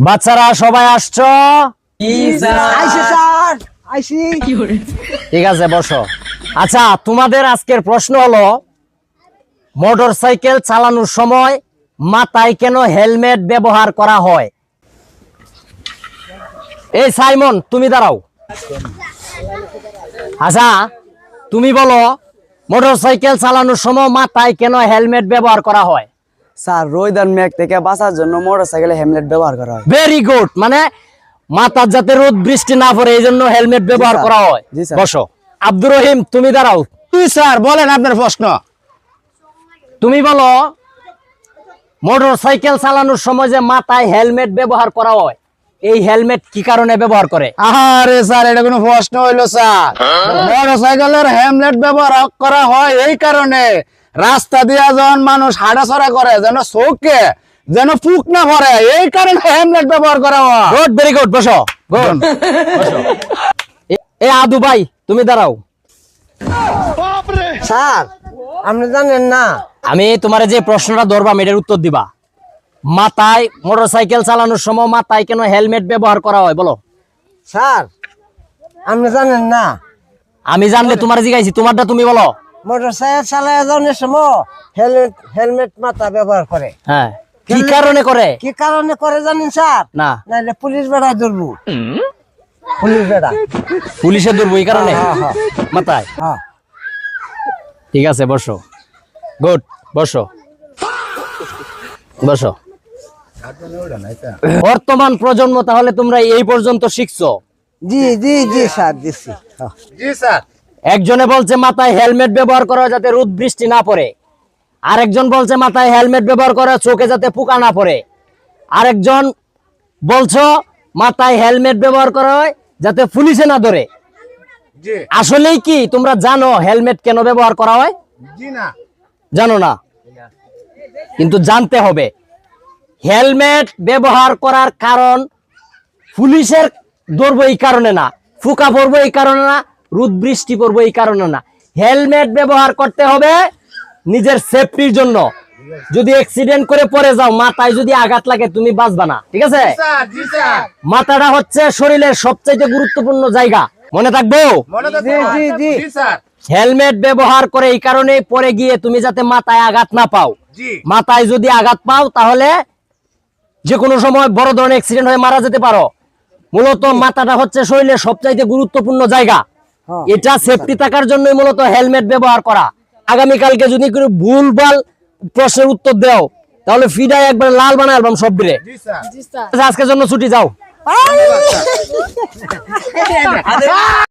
বাচ্চারা সবাই আসছো? ঠিক আছে, বসো। আচ্ছা, তোমাদের আজকের প্রশ্ন হলো মোটরসাইকেল চালানোর সময় মাথায় কেন হেলমেট ব্যবহার করা হয়? এই সাইমন, তুমি দাঁড়াও। আচ্ছা, তুমি বলো মোটরসাইকেল চালানোর সময় মাথায় কেন হেলমেট ব্যবহার করা হয়? স্যার, রোদ আর মেঘ থেকে বাঁচার জন্য মোটরসাইকেলে হেলমেট ব্যবহার করা হয়। Very good. মানে মাথার যাতে রোদ বৃষ্টি না পড়ে এই জন্য হেলমেট ব্যবহার করা হয়। জি স্যার। বসো। আব্দুর রহিম, তুমি দাঁড়াও। স্যার বলেন আপনার প্রশ্ন। তুমি বলো মোটরসাইকেল চালানোর সময় যে মাথায় হেলমেট ব্যবহার করা হয়, এই হেলমেট কি কারণে ব্যবহার করে? আরে স্যার, এটা কোনো প্রশ্ন হইলো স্যার? মোটরসাইকেলের হেলমেট ব্যবহার করা হয় এই কারণে, রাস্তা দিয়া যখন মানুষ হাঁটাচলা করে যেন চোখে যেন ফুক না পড়ে, এই কারণে হেলমেট ব্যবহার করা হয়। Good, very good. বসো। গুড। এ আদু ভাই, তুমি দাঁড়াও। স্যার, আপনি জানেন না? আমি তোমার যে প্রশ্নটা ধরবাম এটার উত্তর দিবা। মাথায় মোটরসাইকেল চালানোর সময় মাথায় কেন হেলমেট ব্যবহার করা হয় বলো? স্যার, আপনি জানেন না? আমি জানলে তোমার জিজ্ঞাসি, তোমারটা তুমি বলো। মোটরসাইকেল চালায় যাওয়ার সময় হেলমেট মাথা ব্যবহার করে। হ্যাঁ, কি কারণে করে? কি কারণে করে জানেন স্যার? না। নাইলে পুলিশ বেড়া ধরবো। পুলিশ বেড়া। পুলিশে ধরবো এই কারণে হ্যাঁ। মাথায়। হ্যাঁ। ঠিক আছে, বসো। গুড, বসো। বসো। বর্তমান প্রজন্ম তাহলে তোমরা এই পর্যন্ত শিখছো? জি জি জি স্যার, দিচ্ছি। জি স্যার। একজনে বলছে মাথায় হেলমেট ব্যবহার করা যাতে রোদ বৃষ্টি না পড়ে, আরেকজন বলছে মাথায় হেলমেট ব্যবহার করা চোখে যাতে পোকা না পড়ে, আরেকজন বলছো মাথায় হেলমেট ব্যবহার করা হয় যাতে পুলিশে না ধরে। জি। আসলেই কি তোমরা জানো হেলমেট কেন ব্যবহার করা হয়? জি না। জানো না? কিন্তু জানতে হবে। হেলমেট ব্যবহার করার কারণ পুলিশের ধরবো এই কারণে না, ফুকা পড়বো এই কারণে না, রোদ বৃষ্টি পড়বো এই কারণে না। হেলমেট ব্যবহার করতে হবে নিজের সেফটির জন্য। যদি অ্যাক্সিডেন্ট করে পড়ে যাও, মাথায় যদি আঘাত লাগে, তুমি বাঁচবা না। ঠিক আছে? স্যার, জি স্যার। মাথাটা হচ্ছে শরীরের সবচেয়ে গুরুত্বপূর্ণ জায়গা, মনে থাকবো। মনে জি জি জি। জি স্যার। হেলমেট ব্যবহার করে এই কারণে পরে গিয়ে তুমি যাতে মাথায় আঘাত না পাও। জি। মাথায় যদি আঘাত পাও তাহলে যে কোনো সময় বড় ধরনের অ্যাক্সিডেন্ট হয়ে মারা যেতে পারো। মূলত মাথাটা হচ্ছে শরীরের সবচাইতে গুরুত্বপূর্ণ জায়গা। হ্যাঁ। এটা সেফটি থাকার জন্যই মূলত হেলমেট ব্যবহার করা। আগামীকালকে যদি কোনো ভুলভাল প্রশ্নের উত্তর দাও তাহলে ফিডায় একবার লাল বানায় অ্যালবাম সব দিলে। জি স্যার। আচ্ছা, আজকের জন্য ছুটি, যাও। ধন্যবাদ স্যার।